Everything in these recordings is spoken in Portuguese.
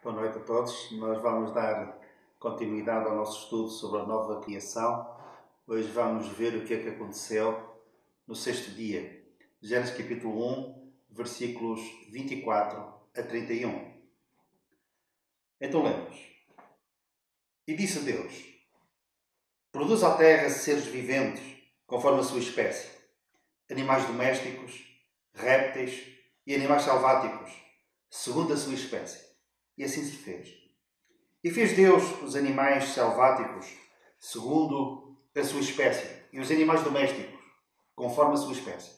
Boa noite a todos. Nós vamos dar continuidade ao nosso estudo sobre a nova criação. Hoje vamos ver o que é que aconteceu no sexto dia. Gênesis capítulo 1, versículos 24 a 31. Então lemos. E disse Deus: produz a terra seres viventes, conforme a sua espécie, animais domésticos, répteis e animais selváticos, segundo a sua espécie. E assim se fez. E fez Deus os animais selváticos, segundo a sua espécie, e os animais domésticos, conforme a sua espécie,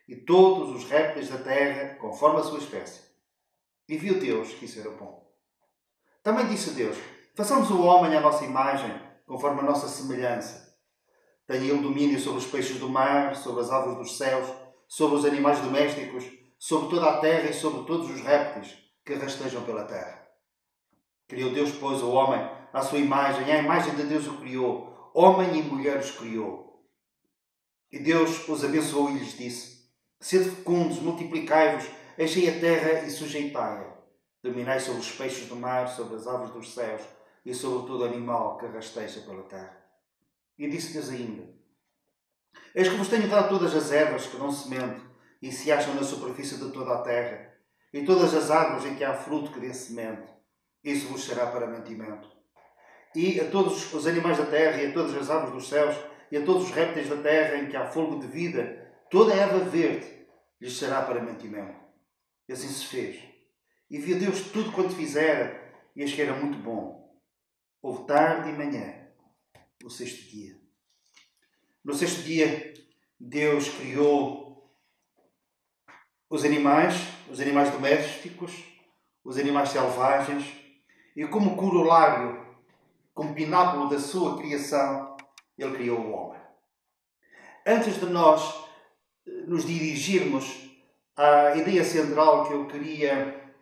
e todos os répteis da terra, conforme a sua espécie. E viu Deus que isso era bom. Também disse Deus: façamos o homem à nossa imagem, conforme a nossa semelhança. Tenha ele domínio sobre os peixes do mar, sobre as aves dos céus, sobre os animais domésticos, sobre toda a terra e sobre todos os répteis que rastejam pela terra. Criou Deus, pois, o homem à sua imagem, à imagem de Deus o criou, homem e mulher os criou. E Deus os abençoou e lhes disse: sede fecundos, multiplicai-vos, enchei a terra e sujeitai-a. Dominai sobre os peixes do mar, sobre as aves dos céus e sobre todo animal que rasteja pela terra. E disse Deus ainda: eis que vos tenho dado todas as ervas que dão semente e se acham na superfície de toda a terra, e todas as árvores em que há fruto que dê semente. Isso vos será para mantimento. E a todos os animais da terra, e a todas as aves dos céus, e a todos os répteis da terra em que há fôlego de vida, toda a erva verde lhes será para mantimento. E assim se fez. E viu Deus tudo quanto fizera, e eis que era muito bom. Houve tarde e manhã, o sexto dia. No sexto dia, Deus criou os animais domésticos, os animais selvagens, e como corolário, como pináculo da sua criação, Ele criou o homem. Antes de nós nos dirigirmos à ideia central que eu queria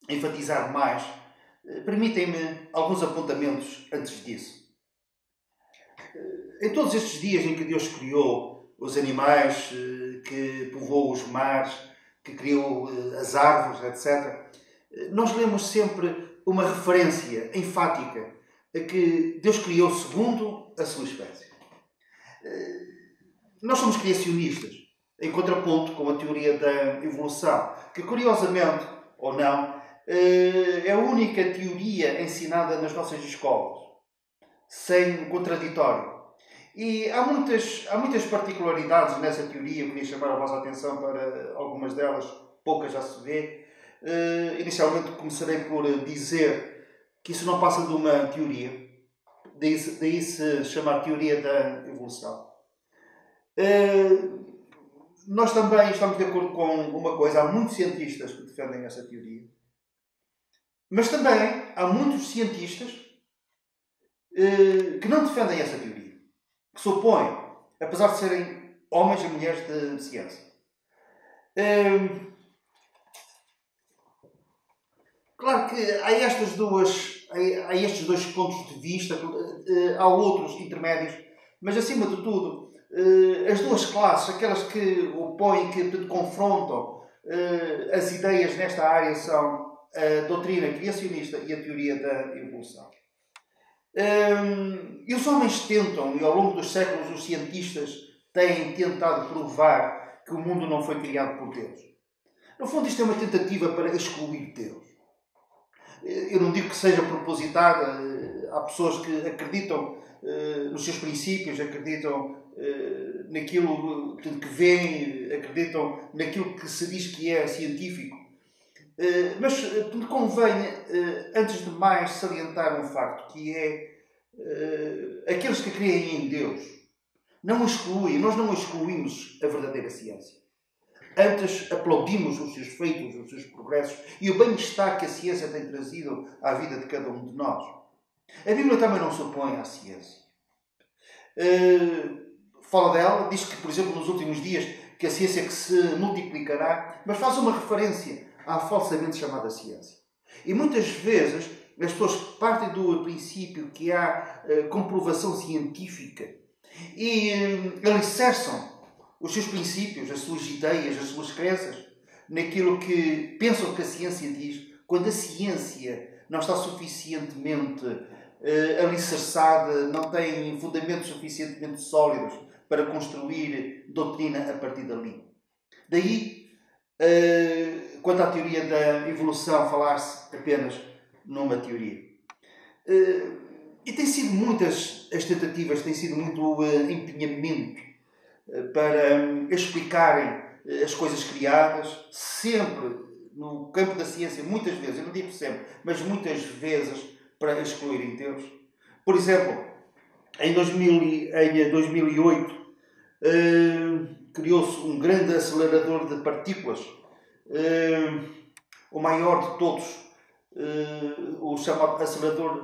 enfatizar mais, permitem-me alguns apontamentos antes disso. Em todos estes dias em que Deus criou os animais, que povoou os mares, que criou as árvores, etc., nós lemos sempre uma referência enfática a que Deus criou segundo a sua espécie. Nós somos criacionistas, em contraponto com a teoria da evolução, que curiosamente, ou não, é a única teoria ensinada nas nossas escolas, sem contraditório. E há muitas particularidades nessa teoria. Eu queria chamar a vossa atenção para algumas delas, poucas já se vê. Inicialmente começarei por dizer que isso não passa de uma teoria, daí se chamar teoria da evolução. Nós também estamos de acordo com uma coisa: há muitos cientistas que defendem essa teoria, mas também há muitos cientistas que não defendem essa teoria, que se opõem, apesar de serem homens e mulheres de ciência. Claro que há estes dois pontos de vista, há outros intermédios, mas acima de tudo, as duas classes, aquelas que opõem, que confrontam as ideias nesta área, são a doutrina criacionista e a teoria da evolução. E os homens tentam, e ao longo dos séculos os cientistas têm tentado provar que o mundo não foi criado por Deus. No fundo, isto é uma tentativa para excluir Deus. Eu não digo que seja propositada. Há pessoas que acreditam nos seus princípios, acreditam naquilo que veem, acreditam naquilo que se diz que é científico. Mas me convém, antes de mais, salientar um facto, que é aqueles que creem em Deus não excluem, nós não excluímos a verdadeira ciência. Antes aplaudimos os seus feitos, os seus progressos e o bem-estar que a ciência tem trazido à vida de cada um de nós. A Bíblia também não se opõe à ciência. Fala dela, diz que, por exemplo, nos últimos dias, que a ciência que se multiplicará, mas faz uma referência à falsamente chamada ciência. E muitas vezes as pessoas partem do princípio que há comprovação científica e alicerçam os seus princípios, as suas ideias, as suas crenças naquilo que pensam que a ciência diz quando a ciência não está suficientemente alicerçada, não tem fundamentos suficientemente sólidos para construir doutrina a partir dali. Daí, quanto à teoria da evolução, falar-se apenas numa teoria. E tem sido muitas as tentativas, tem sido muito empenhamento para explicarem as coisas criadas, sempre no campo da ciência, muitas vezes, eu não digo sempre, mas muitas vezes para excluírem Deus. Por exemplo, em 2008 criou-se um grande acelerador de partículas, o maior de todos, o chamado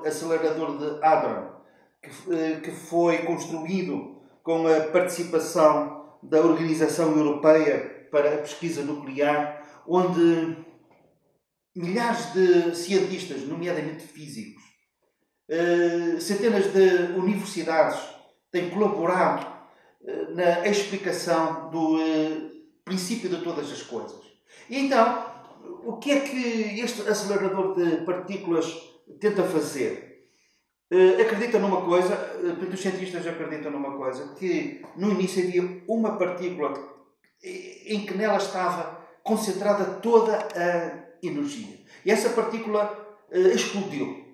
acelerador de Hadron, que foi construído com a participação da Organização Europeia para a Pesquisa Nuclear, onde milhares de cientistas, nomeadamente físicos, centenas de universidades têm colaborado na explicação do princípio de todas as coisas. E então, o que é que este acelerador de partículas tenta fazer? Acredita numa coisa, os cientistas acreditam numa coisa, que no início havia uma partícula em que nela estava concentrada toda a energia. E essa partícula explodiu.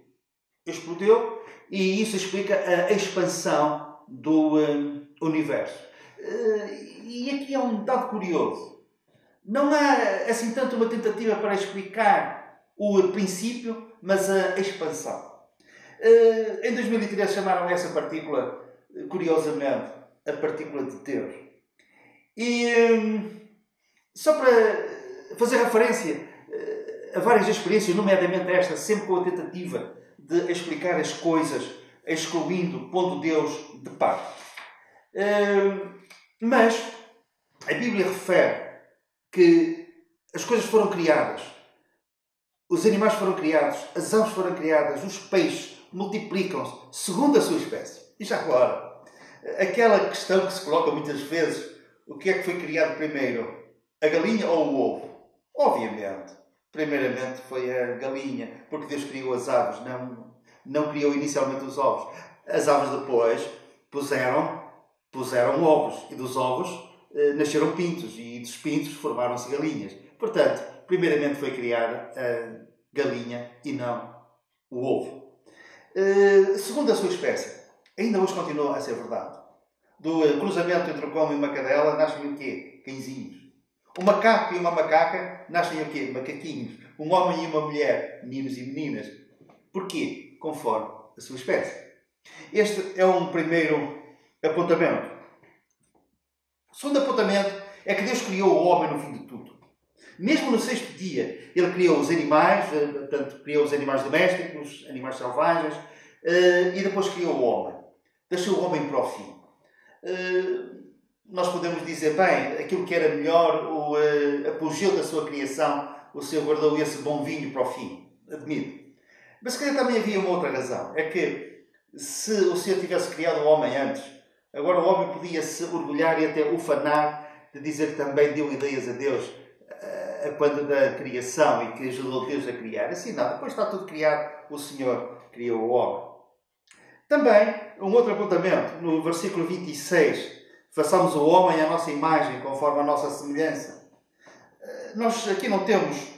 E isso explica a expansão do universo. E aqui há um dado curioso. Não há assim tanto uma tentativa para explicar o princípio, mas a expansão. Em 2013 chamaram essa partícula, curiosamente, a partícula de Deus. E só para fazer referência a várias experiências, nomeadamente esta, sempre com a tentativa de explicar as coisas, excluindo, pondo Deus de parte. Mas a Bíblia refere que as coisas foram criadas, os animais foram criados, as aves foram criadas, os peixes multiplicam-se segundo a sua espécie. E já agora, aquela questão que se coloca muitas vezes, o que é que foi criado primeiro? A galinha ou o ovo? Obviamente, primeiramente foi a galinha, porque Deus criou as aves, não criou inicialmente os ovos. As aves depois puseram ovos, e dos ovos nasceram pintos, e dos pintos formaram-se galinhas. Portanto, primeiramente foi criada a galinha e não o ovo. Segundo a sua espécie, ainda hoje continua a ser verdade. Do cruzamento entre o cão e uma cadela nascem o quê? Cãezinhos. Um macaco e uma macaca nascem o quê? Macaquinhos. Um homem e uma mulher, meninos e meninas. Porquê? Conforme a sua espécie. Este é um primeiro apontamento. O segundo apontamento é que Deus criou o homem no fim de tudo. Mesmo no sexto dia, Ele criou os animais, portanto, criou os animais domésticos, animais selvagens, e depois criou o homem. Deixou o homem para o fim. Nós podemos dizer, bem, aquilo que era melhor, o apogeu da sua criação, o Senhor guardou esse bom vinho para o fim. Admito. Mas se calhar também havia uma outra razão. É que se o Senhor tivesse criado o homem antes, agora o homem podia se orgulhar e até ufanar de dizer que também deu ideias a Deus quando da criação e que ajudou Deus a criar. Assim não, depois está tudo criado, o Senhor criou o homem. Também, um outro apontamento, no versículo 26, façamos o homem à nossa imagem, conforme a nossa semelhança. Nós aqui não temos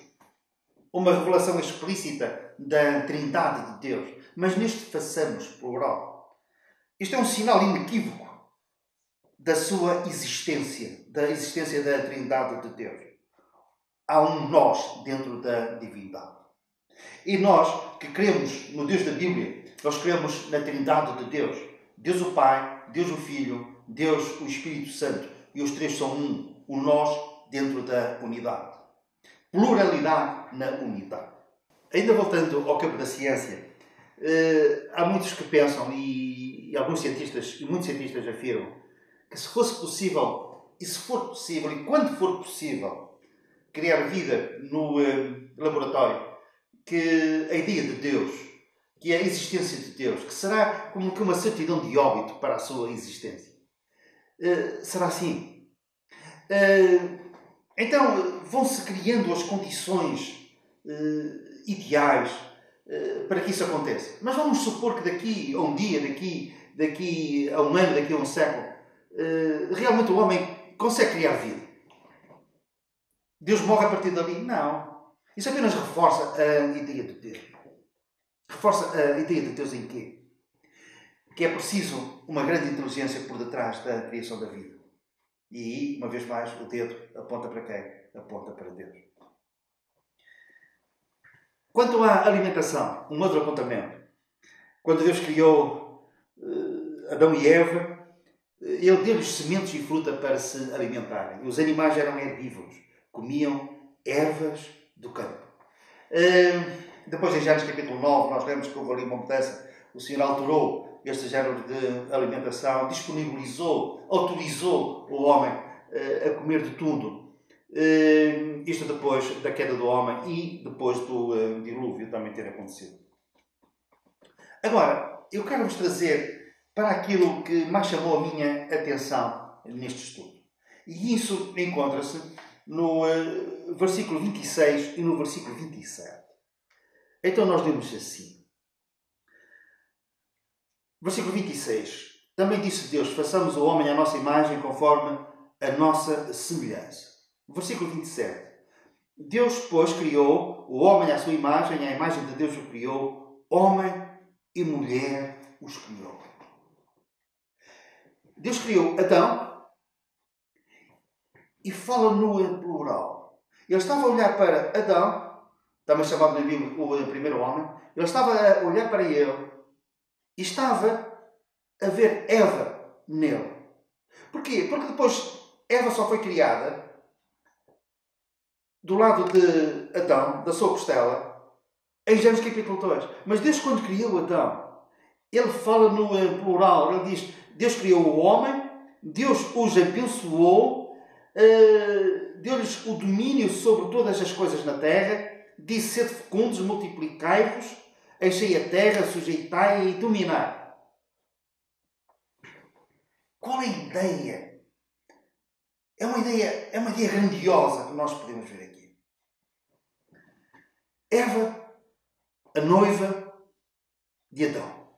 uma revelação explícita da Trindade de Deus, mas neste façamos plural. Isto é um sinal inequívoco da sua existência, da existência da Trindade de Deus. Há um nós dentro da divindade. E nós, que cremos no Deus da Bíblia, nós cremos na Trindade de Deus. Deus o Pai, Deus o Filho, Deus o Espírito Santo. E os três são um. O nós dentro da unidade. Pluralidade na unidade. Ainda voltando ao campo da ciência, há muitos que pensam, e alguns cientistas, e muitos cientistas afirmam, que se fosse possível, e se for possível, e quando for possível, criar vida no laboratório, que a ideia de Deus, que é a existência de Deus, que será como que uma certidão de óbito para a sua existência. Será assim? Então, vão-se criando as condições ideais para que isso aconteça. Mas vamos supor que daqui a um dia, daqui a um ano, daqui a um século, realmente o homem consegue criar vida. Deus morre a partir dali? Não. Isso apenas reforça a ideia de Deus. Reforça a ideia de Deus em quê? Que é preciso uma grande inteligência por detrás da criação da vida. E aí, uma vez mais, o dedo aponta para quem? Aponta para Deus. Quanto à alimentação, um outro apontamento. Quando Deus criou Adão e Eva, Ele deu-lhes sementes e fruta para se alimentarem. E os animais eram herbívoros. Comiam ervas do campo. Depois, em Gênesis capítulo 9, nós lemos que houve ali uma mudança. O Senhor alterou este género de alimentação, disponibilizou, autorizou o homem a comer de tudo. Isto depois da queda do homem e depois do dilúvio também ter acontecido. Agora, eu quero vos trazer para aquilo que mais chamou a minha atenção neste estudo. E isso encontra-se no versículo 26 e no versículo 27. Então nós lemos assim. Versículo 26. Também disse Deus, façamos o homem à nossa imagem conforme a nossa semelhança. Versículo 27. Deus, pois, criou o homem à sua imagem, à imagem de Deus o criou, homem e mulher os criou. Deus criou Adão e fala no plural. Ele estava a olhar para Adão, também chamado na Bíblia o primeiro homem, ele estava a olhar para ele e estava a ver Eva nele. Porquê? Porque depois Eva só foi criada do lado de Adão, da sua costela, em Gênesis capítulo 2. Mas Deus, quando criou Adão, Ele fala no plural. Ele diz, Deus criou o homem, Deus os abençoou, deu-lhes o domínio sobre todas as coisas na terra, disse, sede fecundos, multiplicai-vos, enchei a terra, sujeitai-a e dominai. Qual é a ideia? É uma ideia grandiosa que nós podemos ver aqui. Eva, a noiva de Adão.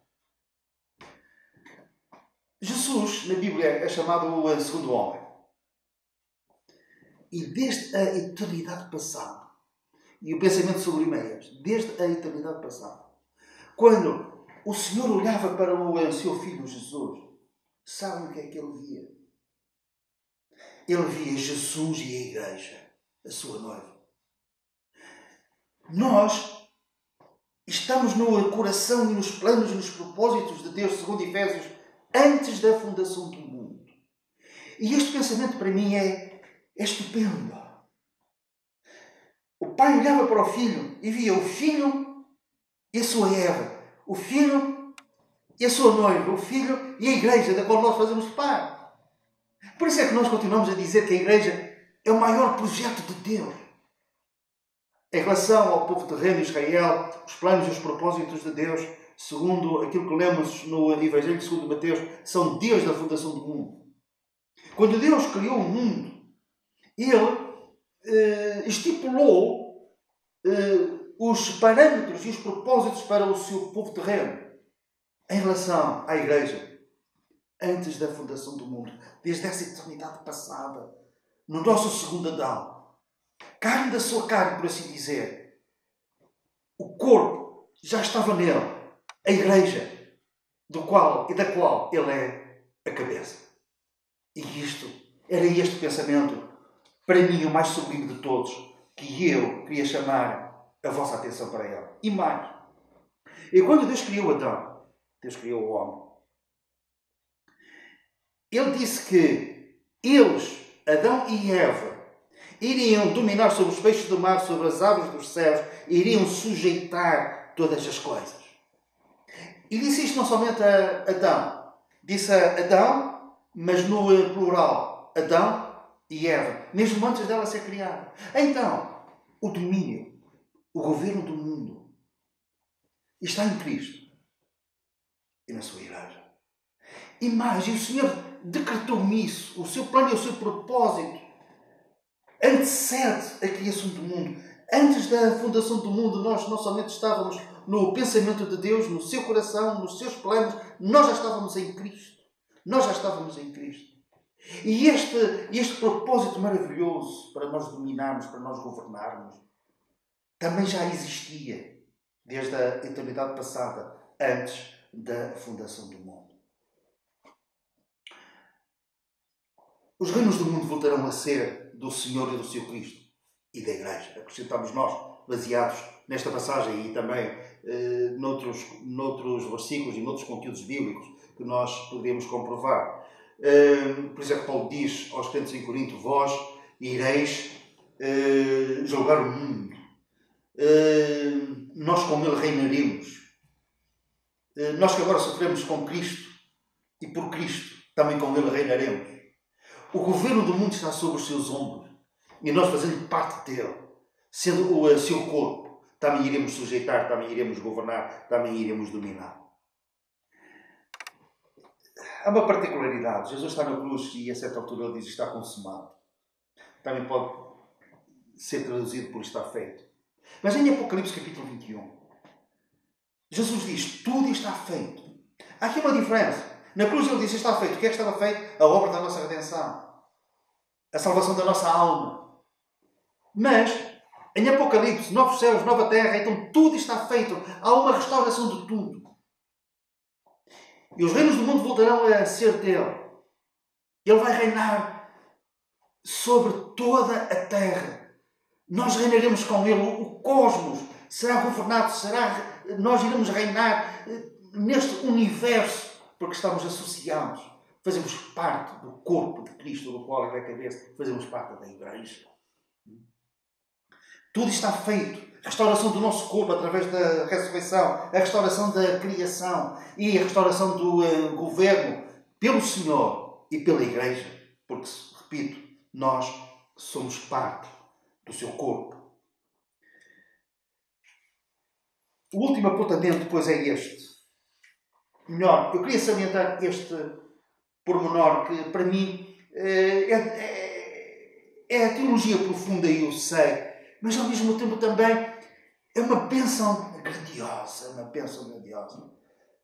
Jesus, na Bíblia, é chamado o segundo homem. E desde a eternidade passada, e o pensamento sublime é este, desde a eternidade passada, quando o Senhor olhava para o seu Filho Jesus, sabem o que é que Ele via? Ele via Jesus e a Igreja, a sua noiva. Nós estamos no coração e nos planos e nos propósitos de Deus, segundo Efésios, antes da fundação do mundo. E este pensamento para mim é estupendo. O pai olhava para o filho e via o filho e a sua Eva, o filho e a sua noiva, o filho e a Igreja, da qual nós fazemos parte. Por isso é que nós continuamos a dizer que a Igreja é o maior projeto de Deus. Em relação ao povo terreno de Israel, os planos e os propósitos de Deus, segundo aquilo que lemos no Evangelho segundo Mateus, são Deus da fundação do mundo. Quando Deus criou o mundo, Ele estipulou os parâmetros e os propósitos para o seu povo terreno em relação à Igreja, antes da fundação do mundo, desde essa eternidade passada, no nosso segundo Adão. Carne da sua carne, por assim dizer. O corpo já estava nele. A Igreja, da qual ele é a cabeça. E era este pensamento, para mim, o mais sublime de todos, que eu queria chamar a vossa atenção para ele. E mais. E quando Deus criou Adão, Deus criou o homem, Ele disse que eles, Adão e Eva, iriam dominar sobre os peixes do mar, sobre as aves dos céus, iriam sujeitar todas as coisas. E disse isto não somente a Adão. Disse a Adão, mas no plural. Adão e Eva. Mesmo antes dela ser criada. Então, o domínio, o governo do mundo, está em Cristo e na sua Igreja. E mais, e o Senhor decretou-me isso. O seu plano e o seu propósito antecede a criação do mundo. Antes da fundação do mundo, nós não somente estávamos no pensamento de Deus, no seu coração, nos seus planos, nós já estávamos em Cristo. Nós já estávamos em Cristo. E este propósito maravilhoso para nós dominarmos, para nós governarmos, também já existia desde a eternidade passada, antes da fundação do mundo. Os reinos do mundo voltarão a ser do Senhor e do seu Cristo e da Igreja. Acrescentamos nós, baseados nesta passagem e também noutros versículos e noutros conteúdos bíblicos que nós podemos comprovar. Por isso é que Paulo diz aos crentes em Corinto: vós ireis julgar o mundo. Nós com ele reinaremos. Nós que agora sofremos com Cristo e por Cristo, também com ele reinaremos. O governo do mundo está sobre os seus ombros e nós, fazendo parte dele, sendo o seu corpo, também iremos sujeitar, também iremos governar, também iremos dominar. Há uma particularidade. Jesus está na cruz e a certa altura ele diz: está consumado. Também pode ser traduzido por está feito. Mas em Apocalipse capítulo 21, Jesus diz: tudo está feito. Há aqui uma diferença. Na cruz ele diz: está feito. O que é que estava feito? A obra da nossa redenção. A salvação da nossa alma. Mas, em Apocalipse, novos céus, nova terra, então tudo está feito. Há uma restauração de tudo. E os reinos do mundo voltarão a ser dele. Ele vai reinar sobre toda a terra. Nós reinaremos com ele. O cosmos será governado, nós iremos reinar neste universo, porque estamos associados. Fazemos parte do corpo de Cristo, do qual ele é a cabeça. Fazemos parte da Igreja. Tudo está feito. A restauração do nosso corpo através da ressurreição, a restauração da criação e a restauração do governo pelo Senhor e pela Igreja. Porque, repito, nós somos parte do seu corpo. O último apontamento, depois, é este. Melhor, eu queria salientar este pormenor que, para mim, é a teologia profunda, e eu sei, mas ao mesmo tempo também é uma bênção grandiosa. Uma bênção grandiosa.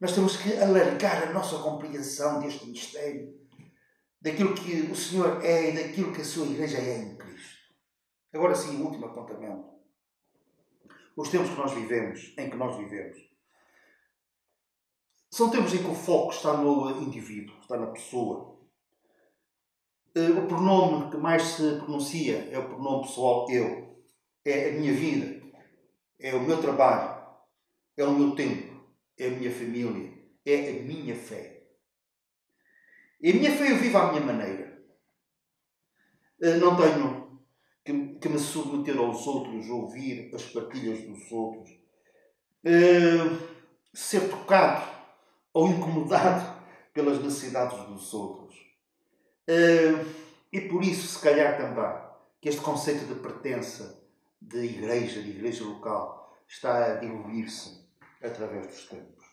Nós temos que alargar a nossa compreensão deste mistério, daquilo que o Senhor é e daquilo que a sua Igreja é em Cristo. Agora sim, o último apontamento. Os tempos que nós vivemos, em que nós vivemos, são tempos em que o foco está no indivíduo, está na pessoa. O pronome que mais se pronuncia é o pronome pessoal eu. É a minha vida, é o meu trabalho, é o meu tempo, é a minha família, é a minha fé. E a minha fé eu vivo à minha maneira. Não tenho que me submeter aos outros, ouvir as partilhas dos outros, ser tocado ou incomodado pelas necessidades dos outros. E por isso, se calhar também, que este conceito de pertença, de igreja local, está a diluir-se através dos tempos.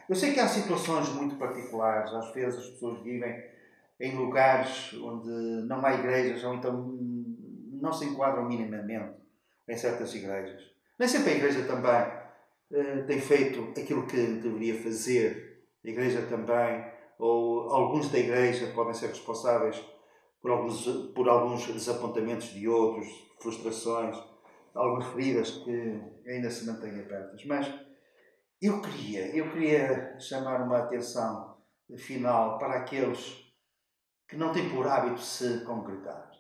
Eu sei que há situações muito particulares. Às vezes as pessoas vivem em lugares onde não há igrejas, ou então não se enquadram minimamente em certas igrejas. Nem sempre a igreja também tem feito aquilo que deveria fazer. A igreja também, ou alguns da igreja, podem ser responsáveis por alguns desapontamentos de outros, frustrações, algumas feridas que ainda se mantêm abertas. Mas eu queria chamar uma atenção final para aqueles que não têm por hábito se congregar.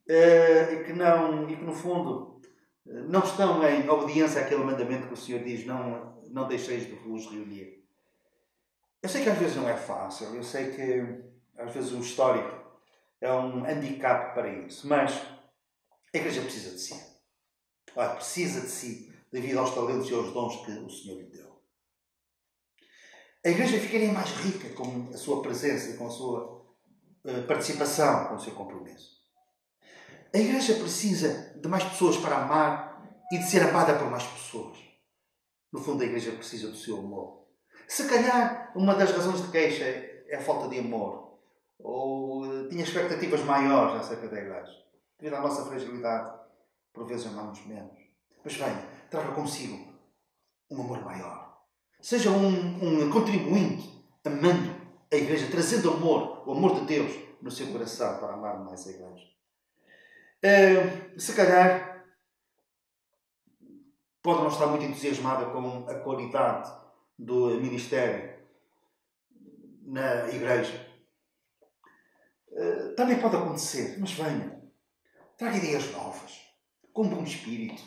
E que no fundo não estão em obediência àquele mandamento que o Senhor diz: não deixeis de vos reunir. Eu sei que às vezes não é fácil, eu sei que às vezes o histórico é um handicap para isso, mas a igreja precisa de si. Precisa de si, devido aos talentos e aos dons que o Senhor lhe deu. A igreja ficaria mais rica com a sua presença, com a sua participação, com o seu compromisso. A igreja precisa de mais pessoas para amar e de ser amada por mais pessoas. No fundo, a igreja precisa do seu amor. Se calhar, uma das razões de queixa é a falta de amor. Ou tinha expectativas maiores acerca da igreja, devido à nossa fragilidade por vezes amamos menos. Mas venha, traga consigo um amor maior. Seja um contribuinte, amando a Igreja, trazendo amor, o amor de Deus no seu coração para amar mais a Igreja. Se calhar pode não estar muito entusiasmada com a qualidade do ministério na Igreja. Também pode acontecer, mas venha. Traga ideias novas, com bom espírito.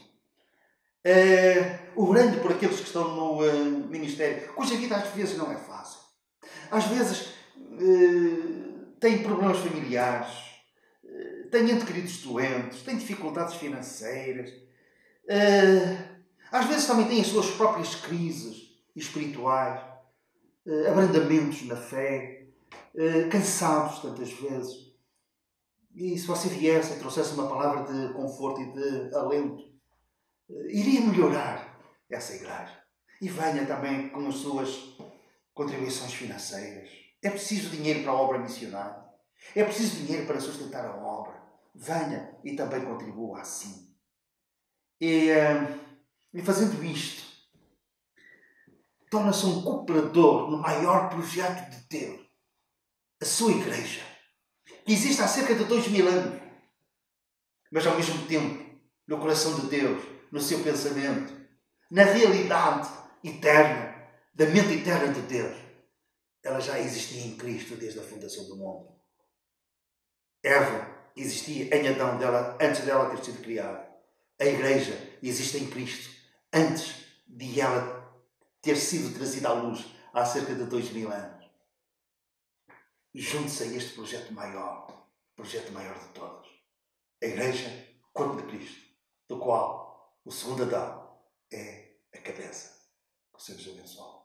Orando por aqueles que estão no ministério, cuja vida às vezes não é fácil. Às vezes têm problemas familiares, têm entes queridos doentes, têm dificuldades financeiras. Às vezes também têm as suas próprias crises espirituais, abrandamentos na fé, cansados tantas vezes. E se você viesse e trouxesse uma palavra de conforto e de alento, iria melhorar essa igreja. E venha também com as suas contribuições financeiras. É preciso dinheiro para a obra missionária. É preciso dinheiro para sustentar a obra. Venha e também contribua assim. E fazendo isto, torna-se um cooperador no maior projeto de Deus. A sua igreja. Que existe há cerca de 2000 anos. Mas ao mesmo tempo, no coração de Deus, no seu pensamento, na realidade eterna, da mente eterna de Deus, ela já existia em Cristo desde a fundação do mundo. Eva existia em Adão, antes dela ter sido criada. A Igreja existe em Cristo antes de ela ter sido trazida à luz há cerca de 2000 anos. Junte-se a este projeto maior de todos. A Igreja, corpo de Cristo, do qual o segundo Adão é a cabeça. Que o Senhor nos abençoe.